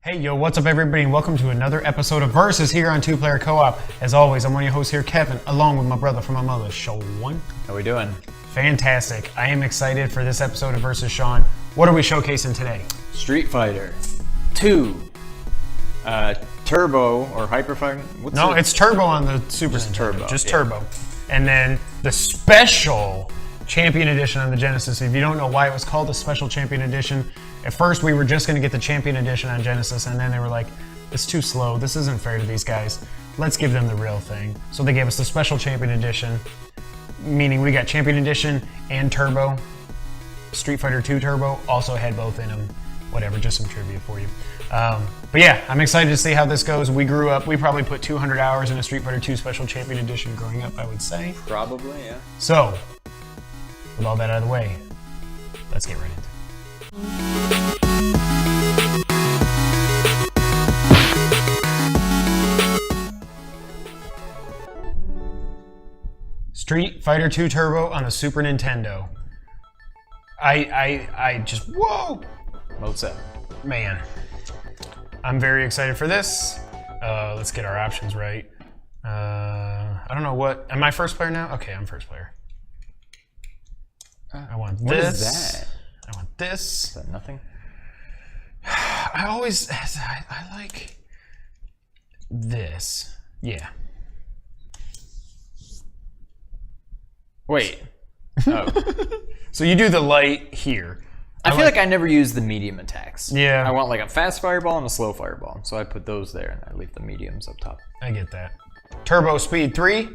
Hey, yo, what's up, everybody, and welcome to another episode of Versus here on Two Player Co-op. As always, I'm one of your hosts here, Kevin, along with my brother from my mother, Sean. How we doing? Fantastic. I am excited for this episode of Versus Sean. What are we showcasing today? Street Fighter 2. Turbo or Hyper Fighting? It's Turbo on the Super Nintendo. Turbo. Just Turbo. And then the special Champion Edition on the Genesis. If you don't know why it was called the Special Champion Edition, at first we were just going to get the Champion Edition on Genesis, and then they were like, it's too slow, this isn't fair to these guys, let's give them the real thing. So they gave us the Special Champion Edition, meaning we got Champion Edition and Turbo. Street Fighter 2 Turbo also had both in them. Whatever, just some trivia for you. But yeah, I'm excited to see how this goes. We grew up, we probably put 200 hours in a Street Fighter 2 Special Champion Edition growing up, I would say. Probably, yeah. So, with all that out of the way, let's get right into it. Street Fighter 2 Turbo on the Super Nintendo. I just, whoa! Mode 7. Man, I'm very excited for this. Let's get our options right. I don't know what, am I first player now? Okay, I'm first player. I want What this. is that? I want this. Is that nothing? I like this. Yeah. Wait. Oh. So you do the light here. I feel like I never use the medium attacks. Yeah. I want like a fast fireball and a slow fireball. So I put those there and I leave the mediums up top. I get that. Turbo Speed 3. Do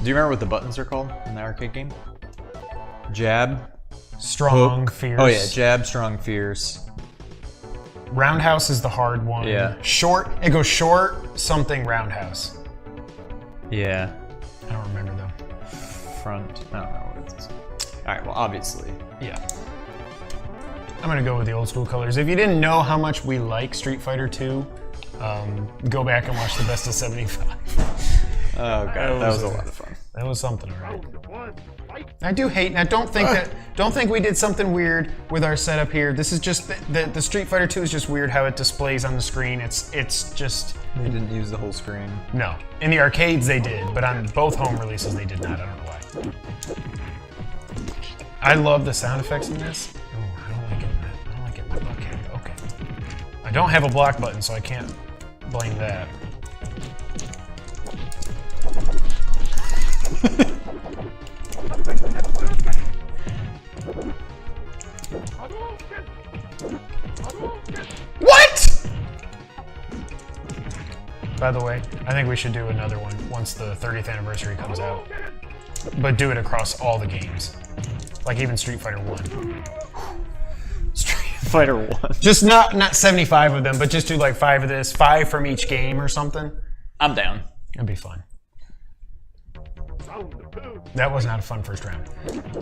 you remember what the buttons are called in the arcade game? Jab. Strong, hook. fierce. Oh yeah, jab, strong, fierce. Roundhouse is the hard one. Yeah. Short, it goes short, something roundhouse. Yeah. I don't remember though. Front. I don't know what it is. Alright, well obviously. Yeah. I'm gonna go with the old school colors. If you didn't know how much we like Street Fighter 2, go back and watch the best of 75. Oh god, that was a lot of fun. That was something, alright. I do hate, now don't think we did something weird with our setup here. This is just, the Street Fighter 2 is just weird how it displays on the screen. It's just... They didn't use the whole screen. No. In the arcades they did, but on both home releases they did not. I don't know why. I love the sound effects in this. Oh, I don't like it. I don't like it. Okay. I don't have a block button, so I can't blame that. What? By the way, I think we should do another one once the 30th anniversary comes out. But do it across all the games. Like even Street Fighter 1. Street Fighter 1. Just not 75 of them, but just do like 5 of this, 5 from each game or something. I'm down. It'd be fun. That was not a fun first round.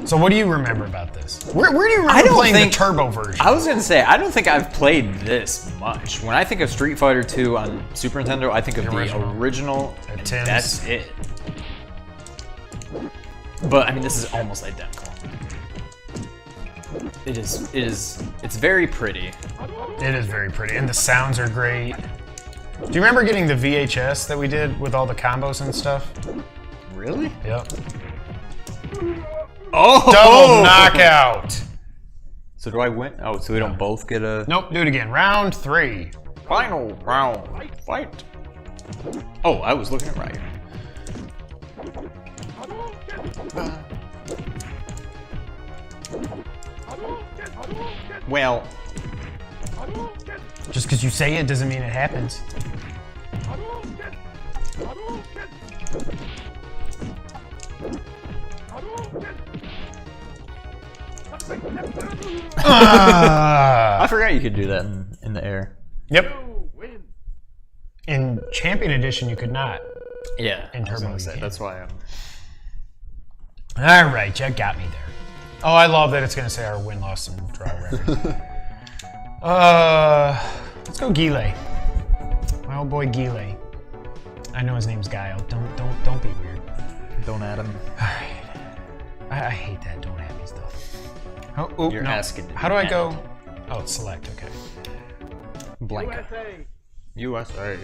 So what do you remember about this? Where do you remember playing the Turbo version? I was gonna say, I don't think I've played this much. When I think of Street Fighter 2 on Super Nintendo, I think of the original, and that's it. But I mean, this is almost identical. It's very pretty. It is very pretty, and the sounds are great. Do you remember getting the VHS that we did with all the combos and stuff? Really? Yep. Oh! Double knockout! So do I win? Oh, so we don't both get a... Nope, do it again. Round 3. Final round. Fight. Oh, I was looking at right. Well... Just because you say it doesn't mean it happens. I forgot you could do that in the air. Yep. In Champion Edition, you could not. Yeah, in Turbo. That's why I'm... All right, you got me there. Oh, I love that it's going to say our win, loss, and draw record. Let's go Guile. My old boy Guile. I know his name's Guile. Don't be weird. Don't add him. All right. I hate that don't add me stuff. Oh, You're asking. How do I go? Oh, it's select. Okay. Blanca. USA.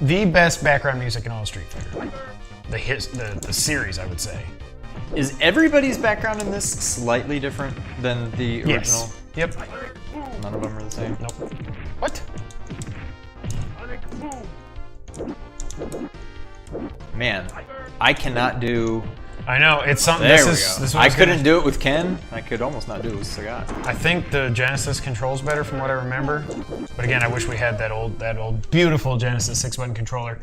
The best background music in all of Street Fighter. The series, I would say. Is everybody's background in this slightly different than the original? Yes. Yep. None of them are the same? Nope. What? Man, I cannot do... I know, it's something... There this we is go. I couldn't do it with Ken. I could almost not do it with Sagat. I think the Genesis controls better from what I remember. But again, I wish we had that old beautiful Genesis 6-button controller.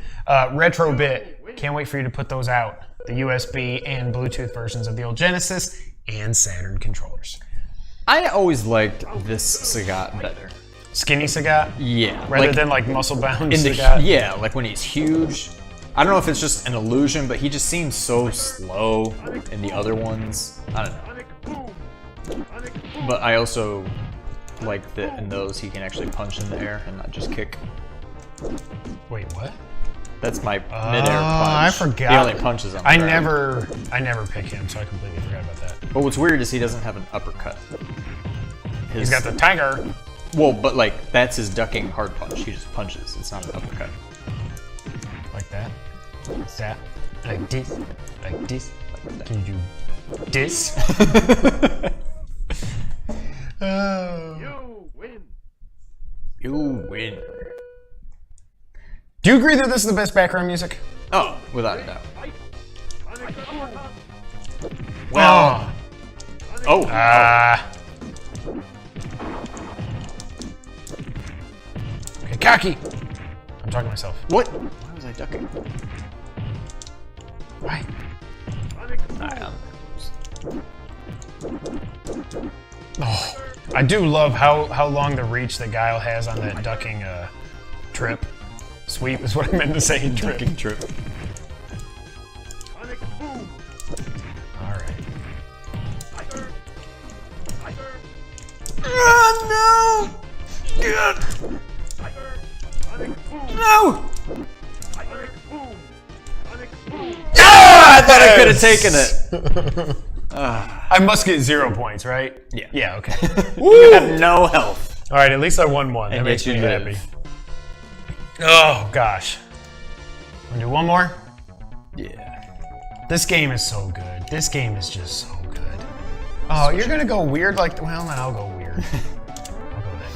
Retro Bit, can't wait for you to put those out. The USB and Bluetooth versions of the old Genesis and Saturn controllers. I always liked this Sagat better. Skinny Sagat? Yeah. Rather than like muscle-bound in Sagat? Yeah, like when he's huge. I don't know if it's just an illusion, but he just seems so slow in the other ones. I don't know. But I also like that in those he can actually punch in the air and not just kick. Wait, what? That's my mid-air punch. I forgot. He only punches on the ground. I never pick him, so I completely forgot about that. But what's weird is he doesn't have an uppercut. He's got the tiger. Well, but like that's his ducking hard punch. He just punches. It's not an uppercut. Like that. Like that. Like this. Like this. Can you do this? You win. You win. Do you agree that this is the best background music? Oh, without a doubt. Well. Oh. Okay, cocky. I'm talking to myself. What? Why was I ducking? Why? Oh, I do love how long the reach that Guile has on that ducking trip. Sweep is what I meant to say. Trip. Ducking trip. All right. Oh no! God. No! I thought I could have taken it. I must get 0 points, right? Yeah. Yeah, okay. You have no health. All right, at least I won one. That And makes yet me you happy. live. Oh, gosh. Wanna do one more? Yeah. This game is so good. This game is just so good. Oh, you're gonna go weird like... Well, then I'll go weird. I'll go there.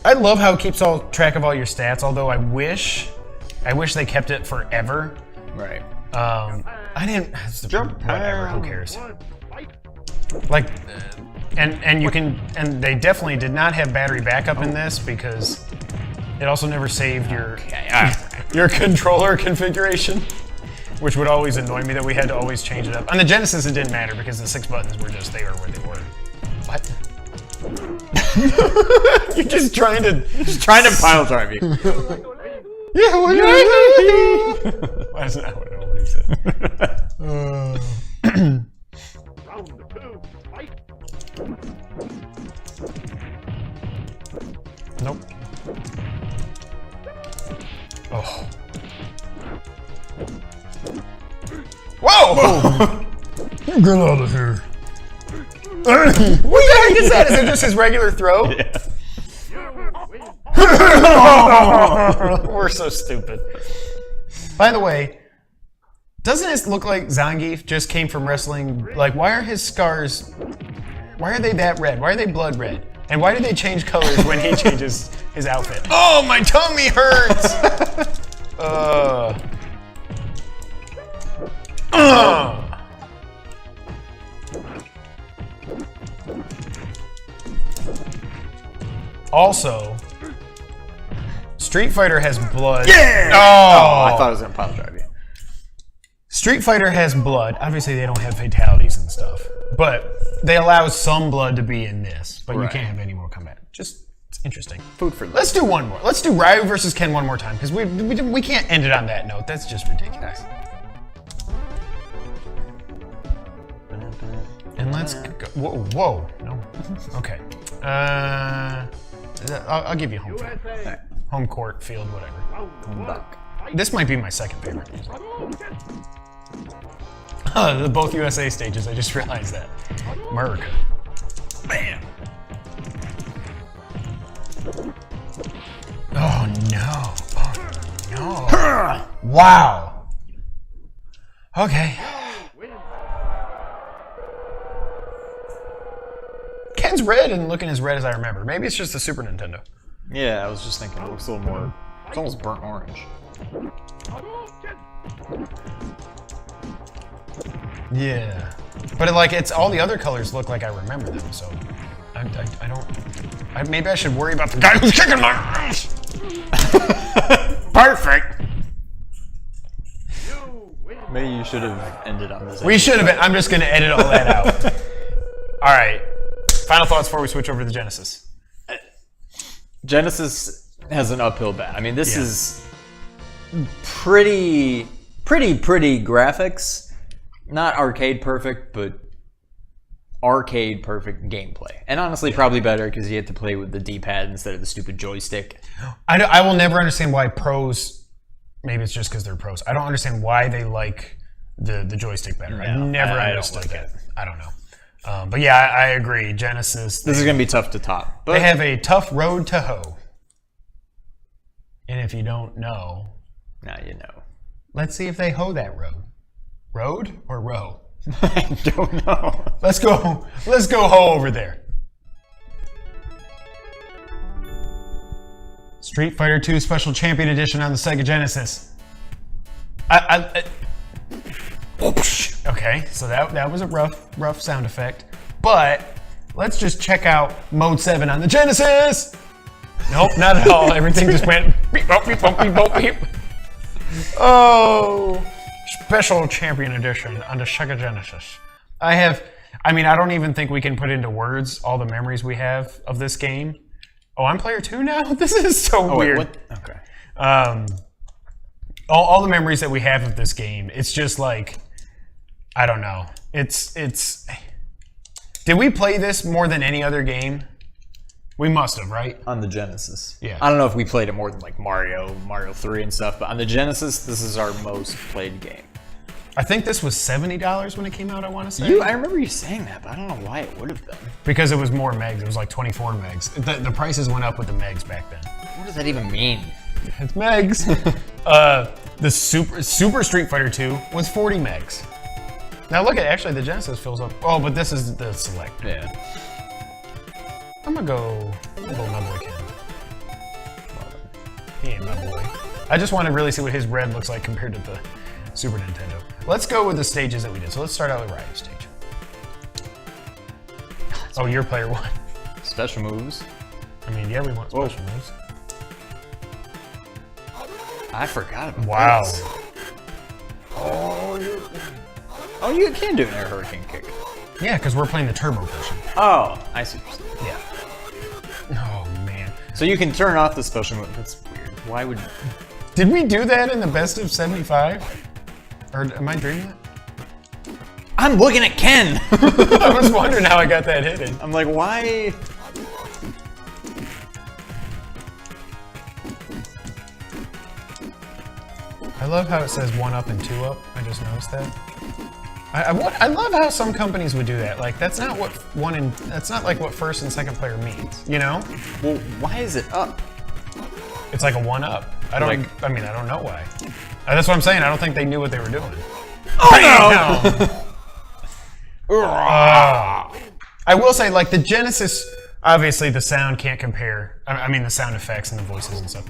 I love how it keeps track of all your stats, although I wish they kept it forever. Right. I didn't... Jump. Whatever, who cares? Like... And you can... And they definitely did not have battery backup in this because it also never saved your... your controller configuration. Which would always annoy me that we had to always change it up. On the Genesis, it didn't matter because the 6 buttons were just there where they were. What? You're just trying to pile drive you. Yeah, what Why isn't that what he said? Round 2, fight. Nope. Oh. Whoa! Get out of here. What the heck is that? Is it just his regular throw? Yeah. We're so stupid. By the way, doesn't it look like Zangief just came from wrestling? Like, why are his scars... Why are they that red? Why are they blood red? And why do they change colors when he changes his outfit? Oh, my tummy hurts! Also, Street Fighter has blood. Yeah! Oh, I thought it was gonna pile drive you. Street Fighter has blood. Obviously, they don't have fatalities and stuff, but they allow some blood to be in this. But you Right. can't have any more combat. Just it's interesting. Food for Let's do one more. Let's do Ryu versus Ken one more time because we can't end it on that note. That's just ridiculous. And let's go. Whoa. No. Okay. I'll give you home field. USA. Home court, field, whatever. Round 1, fight. This might be my second favorite music. The both USA stages, I just realized that. America. Bam. Oh no. Oh no. Wow. Okay. Ken's red and looking as red as I remember. Maybe it's just the Super Nintendo. Yeah, I was just thinking it looks a little more. It's almost burnt orange. Yeah. But like it's all the other colors look like I remember them, so I don't. Maybe I should worry about the guy who's kicking my ass. Perfect. Maybe you should have ended on this. We should have been. I'm just gonna edit all that out. All right. Final thoughts before we switch over to the Genesis. Genesis has an uphill battle. I mean, this is pretty graphics. Not arcade perfect, but arcade perfect gameplay. And honestly, probably better because you have to play with the D-pad instead of the stupid joystick. I will never understand why pros. Maybe it's just because they're pros. I don't understand why they like the joystick better. I never understood that. I don't know. But yeah, I agree. Genesis. This is going to be tough to top. But they have a tough road to hoe. And if you don't know, now you know. Let's see if they hoe that road. Road or row? I don't know. Let's go hoe over there. Street Fighter II Special Champion Edition on the Sega Genesis. Okay, so that was a rough sound effect. But let's just check out Mode 7 on the Genesis. Nope, not at all. Everything just went beep, bop, beep, bop, beep, bop, beep. Oh, Special Champion Edition on the Sega Genesis. I don't even think we can put into words all the memories we have of this game. Oh, I'm player 2 now? This is so weird. Wait, what? Okay. All the memories that we have of this game, it's just like, I don't know. It's. Did we play this more than any other game? We must have, right? On the Genesis. Yeah. I don't know if we played it more than like Mario 3 and stuff, but on the Genesis, this is our most played game. I think this was $70 when it came out, I want to say. I remember you saying that, but I don't know why it would have been. Because it was more megs. It was like 24 megs. The prices went up with the megs back then. What does that even mean? It's megs. The Super Street Fighter 2 was 40 megs. Now look at, actually the Genesis fills up. Oh, but this is the select. Yeah. I'm gonna go my boy Ken. He ain't my boy. I just want to really see what his red looks like compared to the Super Nintendo. Let's go with the stages that we did. So let's start out with Ryu stage. Oh, you're player 1. Special moves. I mean, yeah, we want special moves. I forgot about Wow. this. Oh, you can do an air hurricane kick. Yeah, because we're playing the turbo version. Oh, I see. Yeah. Oh, man. So you can turn off the special move. That's weird. Why would... Did we do that in the best of 75? Or am I dreaming that? I'm looking at Ken! I was wondering how I got that hidden. I'm like, why? I love how it says 1 up and 2 up. I just noticed that. I love how some companies would do that. Like that's not what that's not like what first and second player means. You know? Well, why is it up? It's like a 1 up. I don't know why. That's what I'm saying. I don't think they knew what they were doing. Oh no! I will say, like the Genesis, obviously the sound can't compare. I mean, the sound effects and the voices and stuff.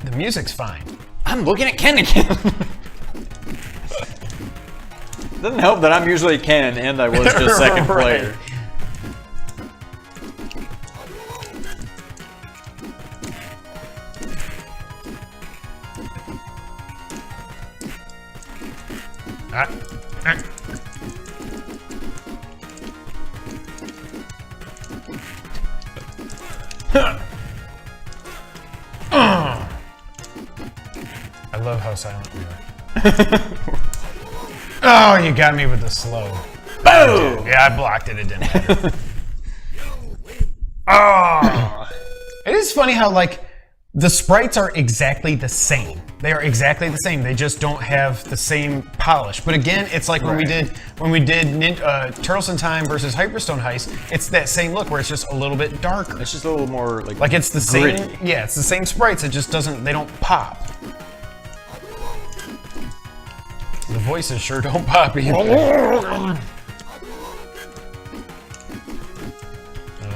The music's fine. I'm looking at Ken again. Doesn't help that I'm usually Ken and I was just second player. I love how silent we are. Oh, you got me with the slow. Boom! Yeah, I blocked it. It didn't matter. Oh. It is funny how, like, The sprites are exactly the same. They are exactly the same. They just don't have the same polish. But again, it's like when we did Turtles in Time versus Hyperstone Heist. It's that same look where it's just a little bit darker. It's just a little more Like it's the same. gritty. Yeah, it's the same sprites. It just doesn't. They don't pop. The voices sure don't pop either. Oh,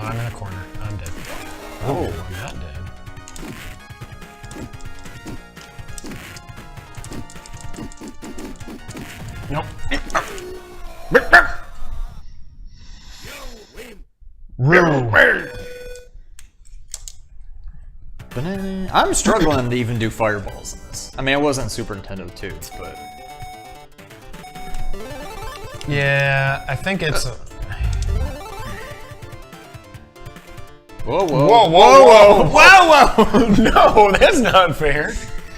I'm in a corner. I'm dead. Oh, I'm not dead. Nope. Rue. I'm struggling to even do fireballs in this. I mean, it wasn't Super Nintendo 2s, but... Yeah, I think it's... Whoa, Whoa, whoa, whoa, whoa, whoa! No, that's not fair.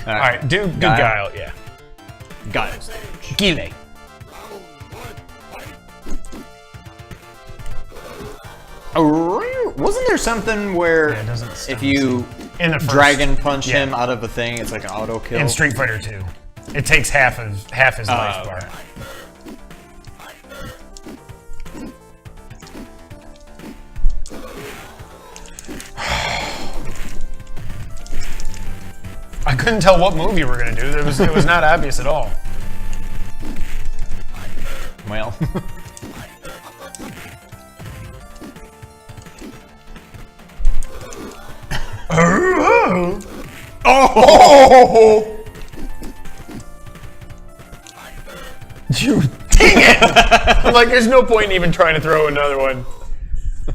All right, do Guile, yeah. Guile. Guile. Wasn't there something where Yeah, it doesn't if stun you In the first, Dragon Punch yeah. him out of a thing, it's like an auto kill? in Street Fighter 2, it takes half his life bar. I couldn't tell what move you were gonna do. It was not obvious at all. Well. Oh! You dang it! I'm like, there's no point in even trying to throw another one.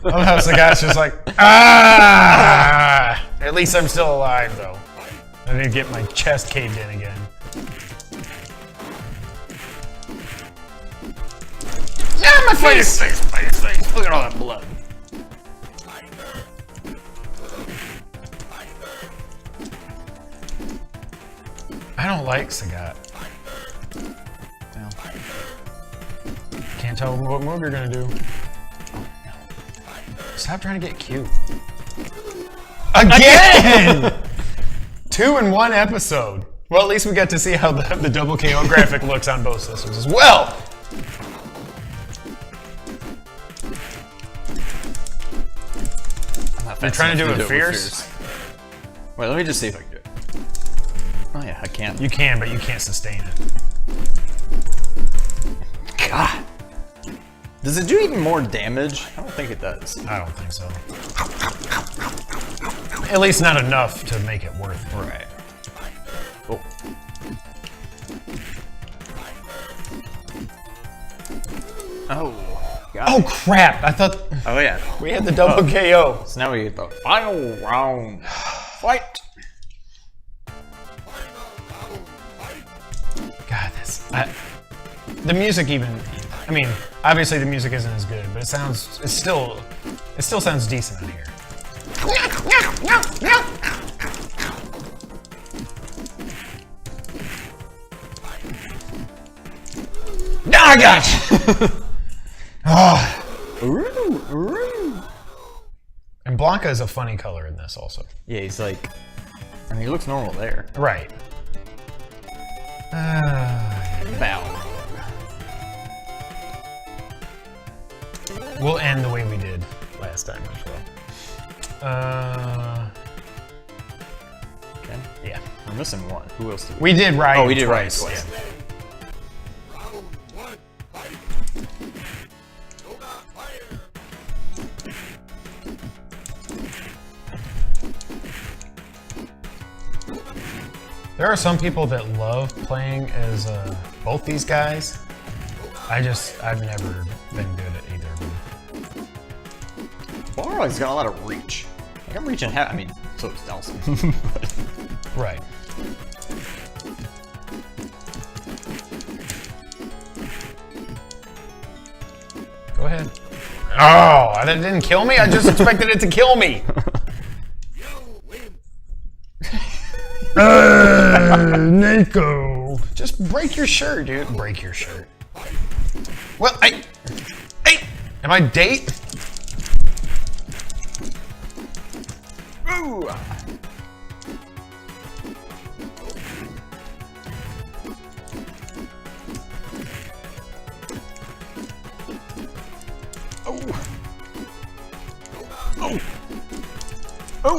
Unless the guy's just like, ah! At least I'm still alive, though. I need to get my chest caved in again. Yeah, my face! Face. Look at all that blood. I don't like Sagat. Well. Can't tell what move you're gonna do. Stop trying to get cute. Again! 2 in 1 episode. Well, at least we got to see how the double KO graphic looks on both systems as well. You're trying to do it fierce? Wait, let me just see if I can do it. Oh yeah, I can. You can, but you can't sustain it. God. Does it do even more damage? I don't think it does. I don't think so. At least not enough to make it worth it. Right. Oh. Oh. God. Oh crap! I thought Oh yeah. we had the double KO. So now we get the final round. Fight. God, the music even. I mean, obviously the music isn't as good, but it still sounds decent on here. I got you. Oh. And Blanca is a funny color in this also. Yeah, he's like. I mean, he looks normal there. Right. Bow. We'll end the way we did last time as well. Okay. Yeah. We're missing one. Who else did We did Ryan. Oh, we did twice. Ryan twice. Yeah. There are some people that love playing as both these guys. I've never been good at either of them. Balrog's got a lot of reach. Like, I'm reaching half. I mean, so is Nelson. But Right. Go ahead. Oh, that didn't kill me? I just expected it to kill me. Nico. Just break your shirt, dude. Break your shirt. Well, hey, am I date? Ooh.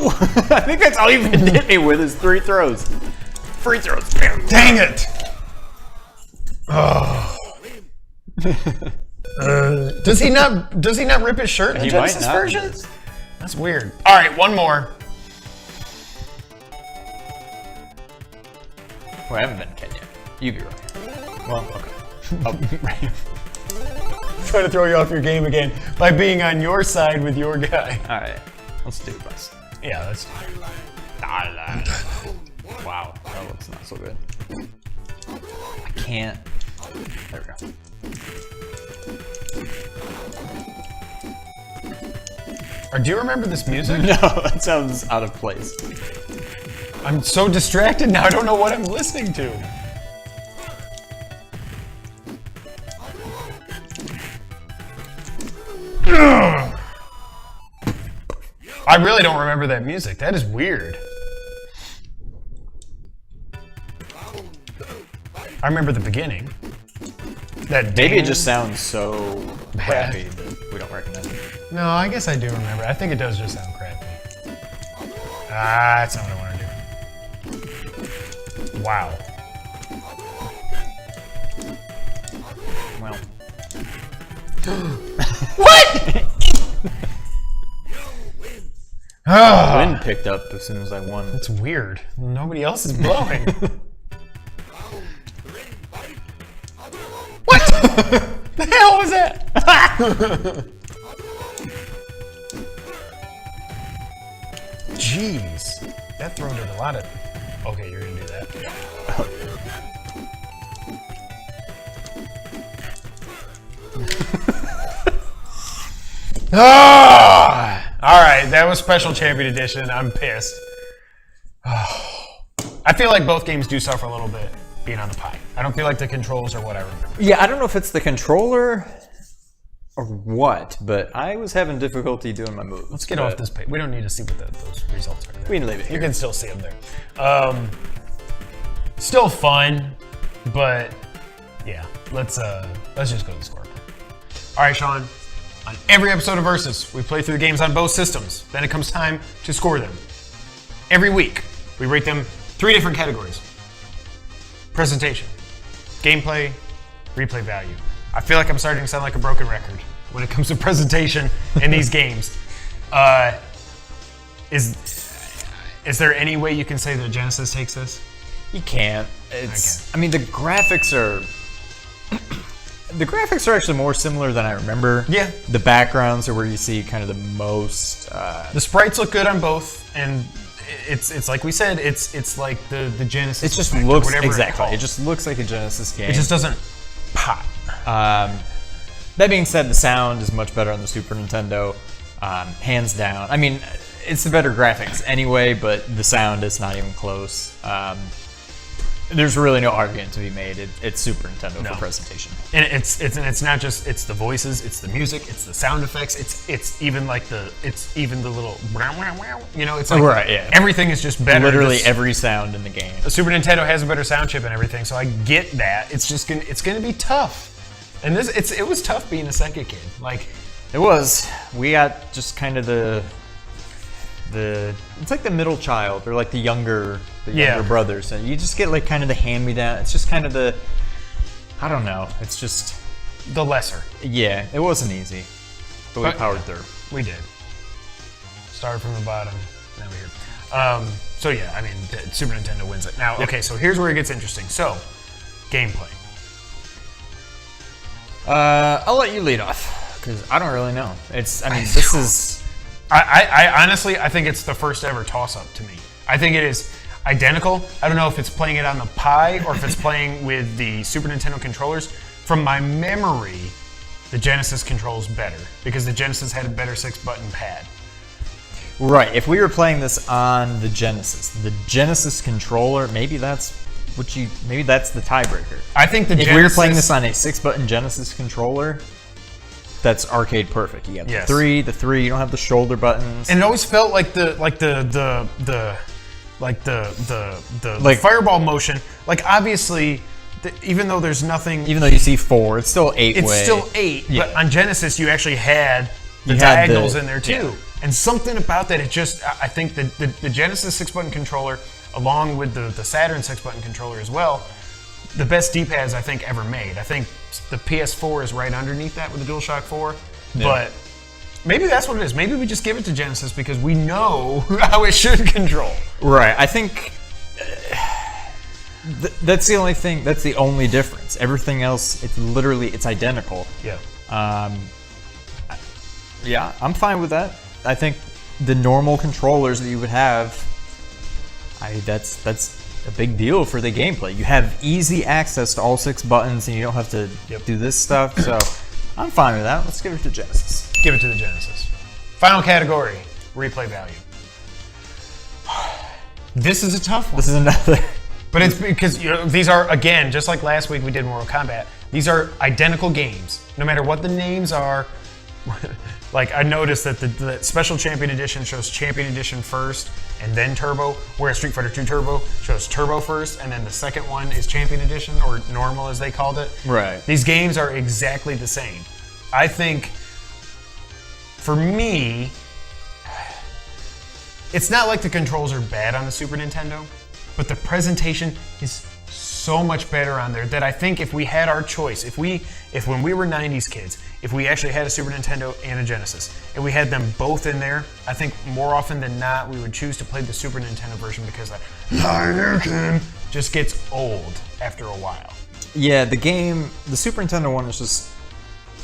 No! I think that's all you've been hit me with is 3 throws. Free throws. Dang it! Oh. Does he not rip his shirt in the He might Genesis not. version? That's weird. All right, one more. Well, I haven't been Ken yet. You be right. Well, okay. Oh, right. Trying to throw you off your game again by being on your side with your guy. All right. Let's do this. Yeah, that's. Wow, that looks not so good. I can't. There we go. Or do you remember this music? No, that sounds out of place. I'm so distracted now. I don't know what I'm listening to. I really don't remember that music. That is weird. I remember the beginning. That Maybe ding. it just sounds so crappy that we don't recognize it. No, I guess I do remember. I think it does just sound crappy. Ah, that's not what I want to do. Wow. Well. What? Ah, Wind picked up as soon as I won. that's weird. Nobody else is blowing. What? The hell was that? Jeez. That throw did a lot of... Okay, you're gonna do that. Ah! All right, that was Special Champion Edition. I'm pissed. I feel like both games do suffer a little bit being on the Pi. I don't feel like the controls are what I remember. Yeah, I don't know if it's the controller or what, but I was having difficulty doing my moves. Let's get off this page. We don't need to see what those results are. We can leave it You here. can still see them there. Still fun, but yeah. Let's just go to the score. All right, Sean. On every episode of Versus, we play through the games on both systems. Then it comes time to score them. Every week, we rate them 3 different categories: presentation, gameplay, replay value. I feel like I'm starting to sound like a broken record when it comes to presentation in these games. Is there any way you can say that Genesis takes this? You can't. I mean, the graphics are... The graphics are actually more similar than I remember. Yeah. The backgrounds are where you see kind of the most... The sprites look good on both, and it's like we said, it's like the Genesis. it just effect or looks... whatever it's Exactly. called. It just looks like a Genesis game. It just doesn't pop. That being said, the sound is much better on the Super Nintendo, hands down. I mean, it's the better graphics anyway, but the sound is not even close. There's really no argument to be made. It's Super Nintendo for presentation. And it's not just the voices, it's the music, it's the sound effects, it's even the little it's like Right, yeah. everything is just better. Literally This- every sound in the game. the Super Nintendo has a better sound chip and everything, so I get that. It's gonna be tough. And it was tough being a Sega kid. Like, It was. We got just kind of the it's like the middle child or like the younger brothers, and you just get like kind of the hand-me-down. It's just kind of I don't know. It's just the lesser. yeah. It wasn't easy, but we But- powered through. We did. Started from the bottom, now we're here. So yeah, I mean, the Super Nintendo wins it. Now, okay, so here's where it gets interesting. So, gameplay. I'll let you lead off because I don't really know. This is. I honestly, I think it's the first ever toss-up to me. I think it is identical. I don't know if it's playing it on the Pi or if it's playing with the Super Nintendo controllers. From my memory, the Genesis controls better because the Genesis had a better 6-button pad. Right. If we were playing this on the Genesis controller, maybe that's maybe that's the tiebreaker. I think the If Genesis, we were playing this on a 6-button Genesis controller, that's arcade perfect. You got Yes. the three. You don't have the shoulder buttons. and it always felt like the fireball motion. Like obviously, even though there's nothing, Even though you see 4, it's still 8 it's way. still 8. Yeah. But on Genesis, you actually had the You had diagonals the- in there too. yeah. And something about that, it just, I think the Genesis 6-button controller, along with the Saturn 6-button controller as well, the best D-pads I think ever made. I think the PS4 is right underneath that with the DualShock 4, but maybe that's what it is. Maybe we just give it to Genesis because we know how it should control. Right. I think that's the only thing. That's the only difference. Everything else, it's identical. Yeah. Yeah, I'm fine with that. I think the normal controllers that you would have, that's a big deal for the gameplay. You have easy access to all 6 buttons, and you don't have to do this stuff. So I'm fine with that. Let's give it to Genesis. Give it to the Genesis. Final category, replay value. This is a tough one. This is another. But it's because these are, again, just like last week we did Mortal Kombat, these are identical games. No matter what the names are, like I noticed that the Special Champion Edition shows Champion Edition first and then Turbo, whereas Street Fighter 2 Turbo shows Turbo first and then the second one is Champion Edition, or normal as they called it. Right. These games are exactly the same. I think, for me, it's not like the controls are bad on the Super Nintendo, but the presentation is so much better on there that I think if we had our choice, if when we were 90s kids, if we actually had a Super Nintendo and a Genesis, and we had them both in there, I think more often than not we would choose to play the Super Nintendo version because that Hadouken just gets old after a while. Yeah, the Super Nintendo one is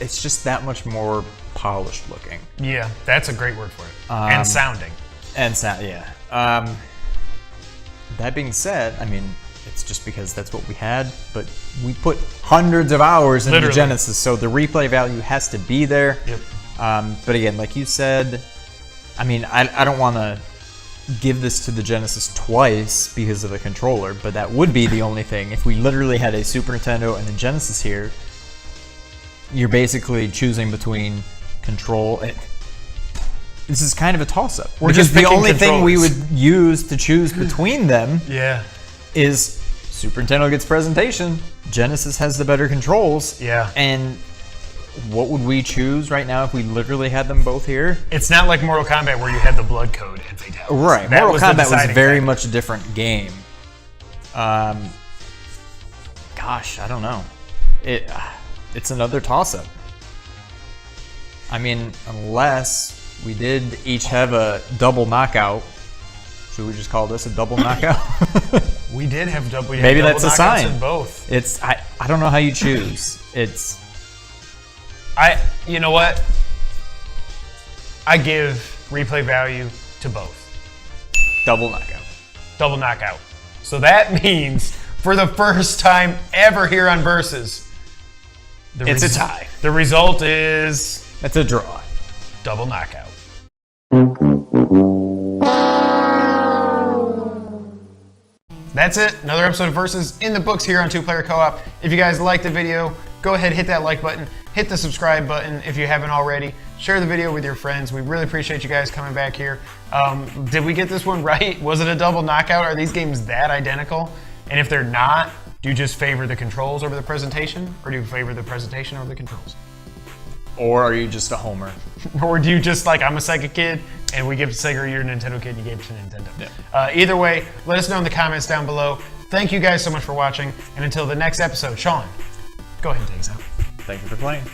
it's just that much more polished looking. Yeah, that's a great word for it. And sounding. And sound, yeah. That being said, I mean, it's just because that's what we had, but we put hundreds of hours into Genesis, so the replay value has to be there. Yep. But again, like you said, I mean, I don't want to give this to the Genesis twice because of the controller, but that would be the only thing. If we literally had a Super Nintendo and a Genesis here, you're basically choosing between control and... This is kind of a toss-up. We're just the only thing we controllers. would use to choose between them is Super Nintendo gets presentation, Genesis has the better controls. Yeah. And what would we choose right now if we literally had them both here? It's not like Mortal Kombat where you had the blood code and fatalities. Right. That Mortal Kombat was deciding very factor. much a different game. Gosh, I don't know. It's another toss-up. I mean, unless we did each have a double knockout. Should we just call this a double knockout? We did have double. Maybe that's a sign. In both. It's I don't know how you choose. It's you know what? I give replay value to both. double knockout. Double knockout. So that means for the first time ever here on Versus, It's a tie. The result is It's a draw. double knockout. That's it. Another episode of Versus in the books here on 2-Player Co-op. If you guys liked the video, go ahead, hit that like button, hit the subscribe button if you haven't already. Share the video with your friends. We really appreciate you guys coming back here. Did we get this one right? Was it a double knockout? Are these games that identical? And if they're not, do you just favor the controls over the presentation? Or do you favor the presentation over the controls? Or are you just a homer? Or do you just like, I'm a Sega kid, and we give it to Sega, or you're a Nintendo kid, and you gave it to Nintendo? Yeah. Either way, let us know in the comments down below. Thank you guys so much for watching, and until the next episode, Sean, go ahead and take us out. Thank you for playing.